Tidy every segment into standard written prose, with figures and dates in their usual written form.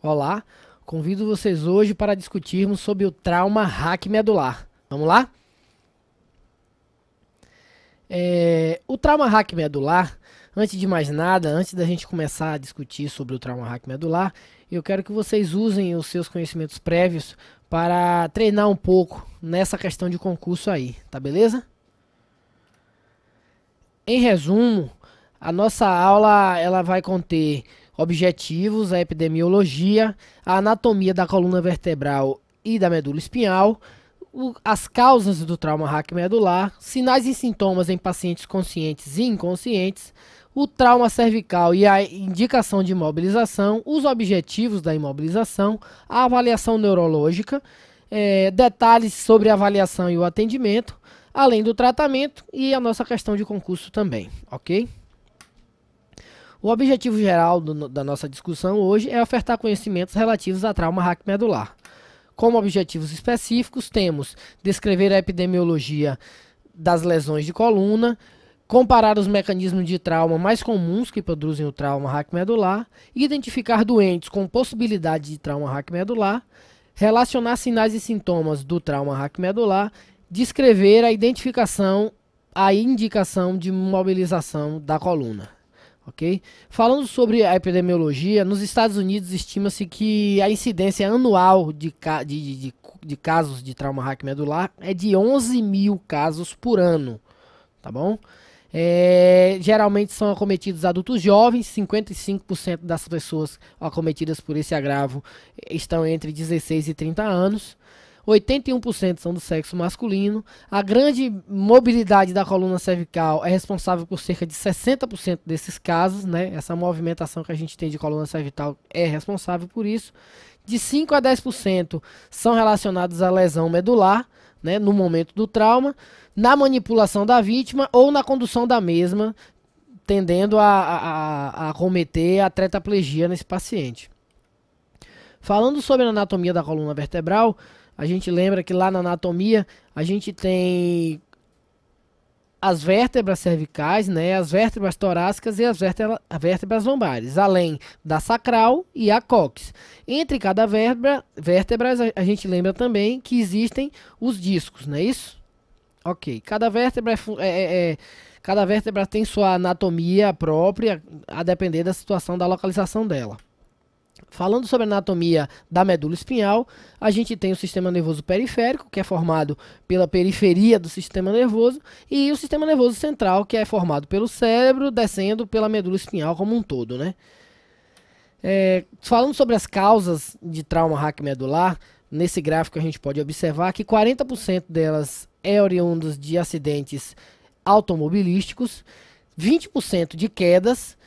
Olá, convido vocês hoje para discutirmos sobre o trauma raquimedular. Vamos lá? O trauma raquimedular, antes de mais nada, antes da gente começar a discutir sobre o trauma raquimedular, eu quero que vocês usem os seus conhecimentos prévios para treinar um pouco nessa questão de concurso aí, tá beleza? Em resumo, a nossa aula ela vai conter objetivos, a epidemiologia, a anatomia da coluna vertebral e da medula espinhal, as causas do trauma raquimedular, sinais e sintomas em pacientes conscientes e inconscientes, o trauma cervical e a indicação de imobilização, os objetivos da imobilização, a avaliação neurológica, detalhes sobre a avaliação e o atendimento, além do tratamento e a nossa questão de concurso também, ok? O objetivo geral da nossa discussão hoje é ofertar conhecimentos relativos a trauma raquimedular. Como objetivos específicos, temos descrever a epidemiologia das lesões de coluna, comparar os mecanismos de trauma mais comuns que produzem o trauma raquimedular, identificar doentes com possibilidade de trauma raquimedular, relacionar sinais e sintomas do trauma raquimedular, descrever a identificação, a indicação de mobilização da coluna. Okay? Falando sobre a epidemiologia, nos Estados Unidos estima-se que a incidência anual de casos de trauma raquimedular é de 11 mil casos por ano, tá bom? Geralmente são acometidos adultos jovens, 55% das pessoas acometidas por esse agravo estão entre 16 e 30 anos. 81% são do sexo masculino. A grande mobilidade da coluna cervical é responsável por cerca de 60% desses casos, né? Essa movimentação que a gente tem de coluna cervical é responsável por isso. De 5 a 10% são relacionados à lesão medular, né? No momento do trauma, na manipulação da vítima ou na condução da mesma, tendendo a acometer a tetraplegia nesse paciente. Falando sobre a anatomia da coluna vertebral, a gente lembra que lá na anatomia a gente tem as vértebras cervicais, né, as vértebras torácicas e as vértebras lombares, além da sacral e a cóccix. Entre cada vértebra a gente lembra também que existem os discos, não é isso? Ok, cada vértebra tem sua anatomia própria, a depender da situação da localização dela. Falando sobre a anatomia da medula espinhal, a gente tem o sistema nervoso periférico, que é formado pela periferia do sistema nervoso, e o sistema nervoso central, que é formado pelo cérebro, descendo pela medula espinhal como um todo, né? Falando sobre as causas de trauma raquimedular, nesse gráfico a gente pode observar que 40% delas é oriundas de acidentes automobilísticos, 20% de quedas,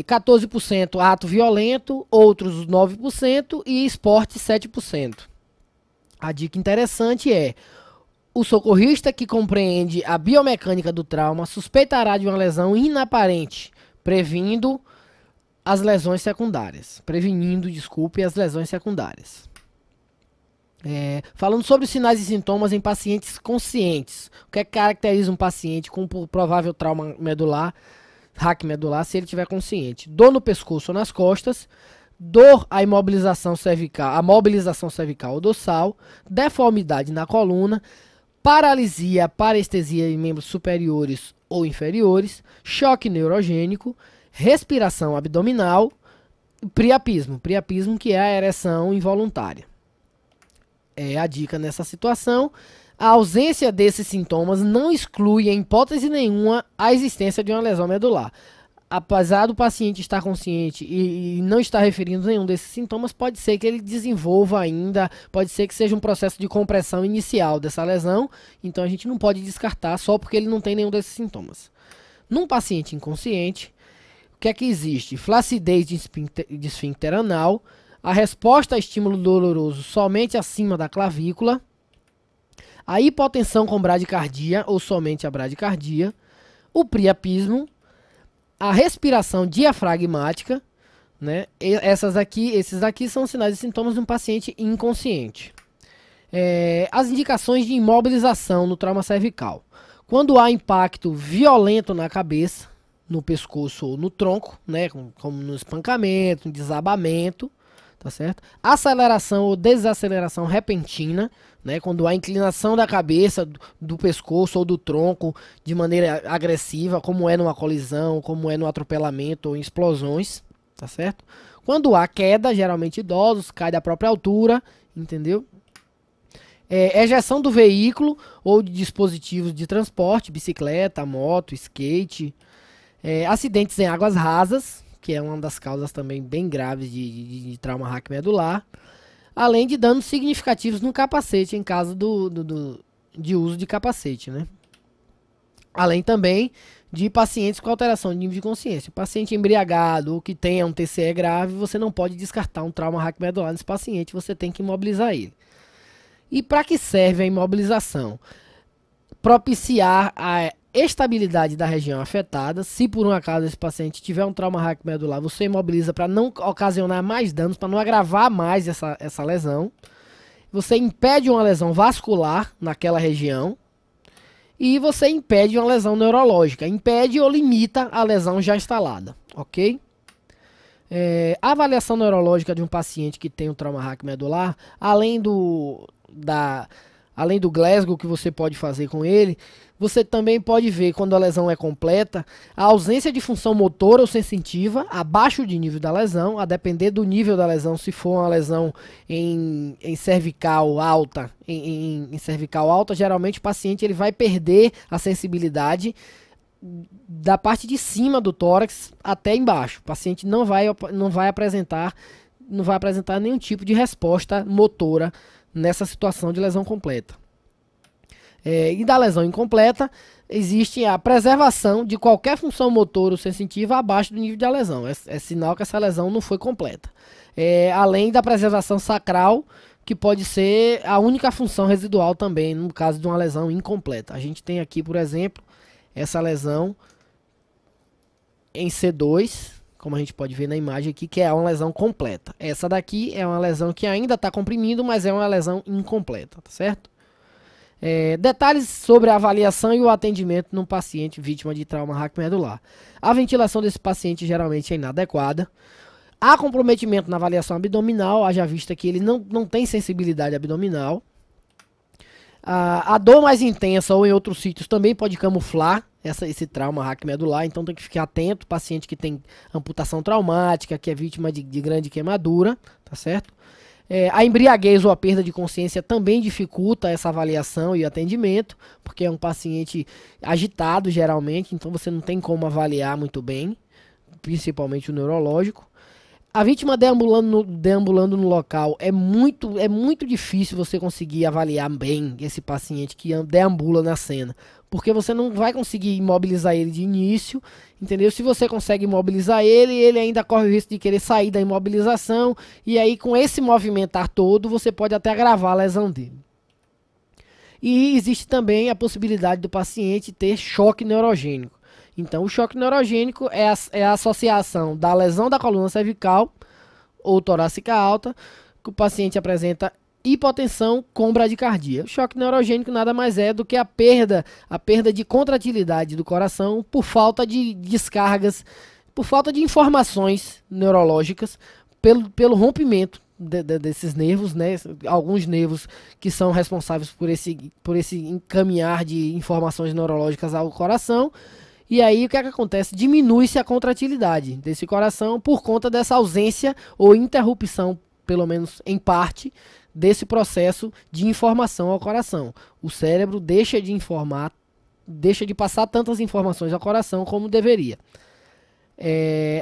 14% ato violento, outros 9% e esporte 7%. A dica interessante é: o socorrista que compreende a biomecânica do trauma suspeitará de uma lesão inaparente, prevenindo as lesões secundárias. Falando sobre os sinais e sintomas em pacientes conscientes, o que caracteriza um paciente com provável trauma raquimedular se ele estiver consciente? Dor no pescoço ou nas costas, dor à mobilização cervical ou dorsal, deformidade na coluna, paralisia, parestesia em membros superiores ou inferiores, choque neurogênico, respiração abdominal, priapismo que é a ereção involuntária. A dica nessa situação: a ausência desses sintomas não exclui, em hipótese nenhuma, a existência de uma lesão medular. Apesar do paciente estar consciente e não estar referindo nenhum desses sintomas, pode ser que ele desenvolva ainda, pode ser que seja um processo de compressão inicial dessa lesão, então a gente não pode descartar só porque ele não tem nenhum desses sintomas. Num paciente inconsciente, o que é que existe? Flacidez de esfíncter anal, a resposta a estímulo doloroso somente acima da clavícula, a hipotensão com bradicardia ou somente a bradicardia, o priapismo, a respiração diafragmática, né? Esses aqui são sinais e sintomas de um paciente inconsciente. As indicações de imobilização no trauma cervical: quando há impacto violento na cabeça, no pescoço ou no tronco, né? Como no espancamento, no desabamento. tá certo? Aceleração ou desaceleração repentina, né? Quando há inclinação da cabeça, do pescoço ou do tronco de maneira agressiva, como é numa colisão, como é no atropelamento ou em explosões, tá certo? Quando há queda, geralmente idosos, cai da própria altura, entendeu? Ejeção do veículo ou de dispositivos de transporte, bicicleta, moto, skate. Acidentes em águas rasas, que é uma das causas também bem graves de trauma raquimedular. Além de danos significativos no capacete, em caso de uso de capacete, né? Além também de pacientes com alteração de nível de consciência. O paciente embriagado ou que tenha um TCE grave, você não pode descartar um trauma raquimedular nesse paciente, você tem que imobilizar ele. E para que serve a imobilização? Propiciar a estabilidade da região afetada. Se por um acaso esse paciente tiver um trauma raquimedular, você imobiliza para não ocasionar mais danos, para não agravar mais essa lesão. Você impede uma lesão vascular naquela região. E você impede uma lesão neurológica. Impede ou limita a lesão já instalada, ok? A avaliação neurológica de um paciente que tem um trauma raquimedular, além do Glasgow que você pode fazer com ele, você também pode ver, quando a lesão é completa, a ausência de função motora ou sensitiva, abaixo de nível da lesão, a depender do nível da lesão. Se for uma lesão em cervical alta, em cervical alta, geralmente o paciente ele vai perder a sensibilidade da parte de cima do tórax até embaixo. O paciente não vai apresentar nenhum tipo de resposta motora nessa situação de lesão completa. E da lesão incompleta, existe a preservação de qualquer função motora ou sensitiva abaixo do nível da lesão. É sinal que essa lesão não foi completa. Além da preservação sacral, que pode ser a única função residual também, no caso de uma lesão incompleta. A gente tem aqui, por exemplo, essa lesão em C2, como a gente pode ver na imagem aqui, que é uma lesão completa. Essa daqui é uma lesão que ainda está comprimindo, mas é uma lesão incompleta, tá certo? Detalhes sobre a avaliação e o atendimento num paciente vítima de trauma raquimedular. A ventilação desse paciente geralmente é inadequada. Há comprometimento na avaliação abdominal, haja vista que ele não tem sensibilidade abdominal. A dor mais intensa ou em outros sítios também pode camuflar esse trauma raquimedular, então tem que ficar atento. Paciente que tem amputação traumática, que é vítima de grande queimadura, tá certo? A embriaguez ou a perda de consciência também dificulta essa avaliação e atendimento, porque é um paciente agitado geralmente, então você não tem como avaliar muito bem, principalmente o neurológico. A vítima deambulando no local, é muito difícil você conseguir avaliar bem esse paciente que deambula na cena, porque você não vai conseguir imobilizar ele de início, entendeu? Se você consegue imobilizar ele, ele ainda corre o risco de querer sair da imobilização, e aí com esse movimentar todo, você pode até agravar a lesão dele. E existe também a possibilidade do paciente ter choque neurogênico. Então, o choque neurogênico é a associação da lesão da coluna cervical ou torácica alta, que o paciente apresenta hipotensão com bradicardia. O choque neurogênico nada mais é do que a perda de contratilidade do coração por falta de descargas, por falta de informações neurológicas, pelo rompimento desses nervos, né? Alguns nervos que são responsáveis por esse encaminhar de informações neurológicas ao coração. E aí o que é que acontece? Diminui-se a contratilidade desse coração por conta dessa ausência ou interrupção, pelo menos em parte, desse processo de informação ao coração. O cérebro deixa de informar, deixa de passar tantas informações ao coração como deveria.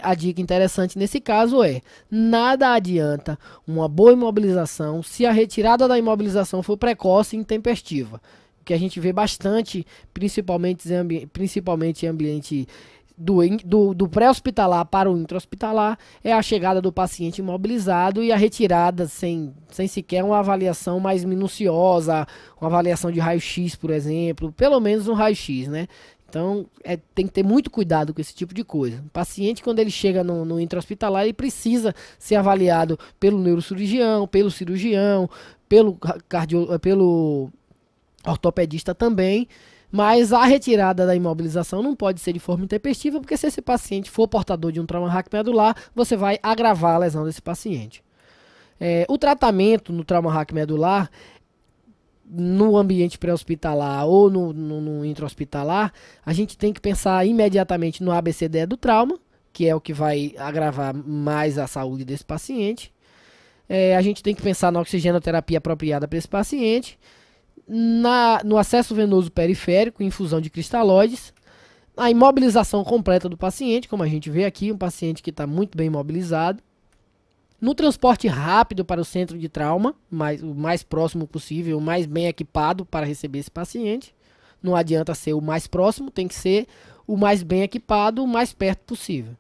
A dica interessante nesse caso nada adianta uma boa imobilização se a retirada da imobilização for precoce e intempestiva. Que a gente vê bastante, principalmente em ambiente do pré-hospitalar para o intra-hospitalar, é a chegada do paciente imobilizado e a retirada sem sequer uma avaliação mais minuciosa, uma avaliação de raio-x, por exemplo, pelo menos um raio-x, né? Então, tem que ter muito cuidado com esse tipo de coisa. O paciente, quando ele chega no intra-hospitalar, ele precisa ser avaliado pelo neurocirurgião, pelo cirurgião, pelo ortopedista também, mas a retirada da imobilização não pode ser de forma intempestiva, porque se esse paciente for portador de um trauma raquimedular, você vai agravar a lesão desse paciente. O tratamento no trauma raquimedular, no ambiente pré-hospitalar ou no intra-hospitalar, a gente tem que pensar imediatamente no ABCDE do trauma, que é o que vai agravar mais a saúde desse paciente. A gente tem que pensar na oxigenoterapia apropriada para esse paciente, no acesso venoso periférico, infusão de cristalóides, a imobilização completa do paciente, como a gente vê aqui, um paciente que está muito bem imobilizado, no transporte rápido para o centro de trauma, o mais próximo possível, o mais bem equipado para receber esse paciente. Não adianta ser o mais próximo, tem que ser o mais bem equipado, o mais perto possível.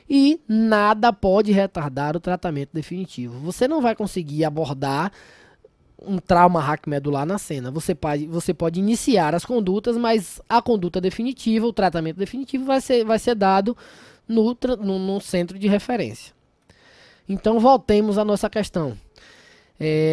E nada pode retardar o tratamento definitivo. Você não vai conseguir abordar um trauma raquimedular na cena. Você pode iniciar as condutas, mas a conduta definitiva, o tratamento definitivo vai ser dado no centro de referência. Então voltemos à nossa questão.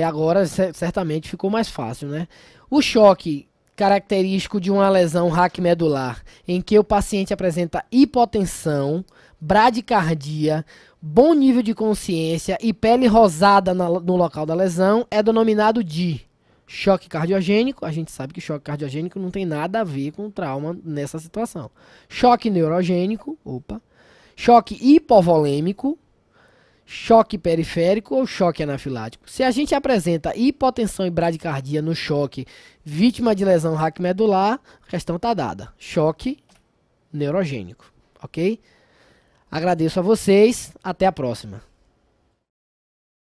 Agora certamente ficou mais fácil, né? O choque característico de uma lesão raquimedular em que o paciente apresenta hipotensão, bradicardia, bom nível de consciência e pele rosada no local da lesão é denominado de choque cardiogênico. A gente sabe que choque cardiogênico não tem nada a ver com trauma nessa situação. Choque neurogênico, choque hipovolêmico, choque periférico ou choque anafilático. Se a gente apresenta hipotensão e bradicardia no choque vítima de lesão raquimedular, a questão está dada. Choque neurogênico, ok? Agradeço a vocês, até a próxima.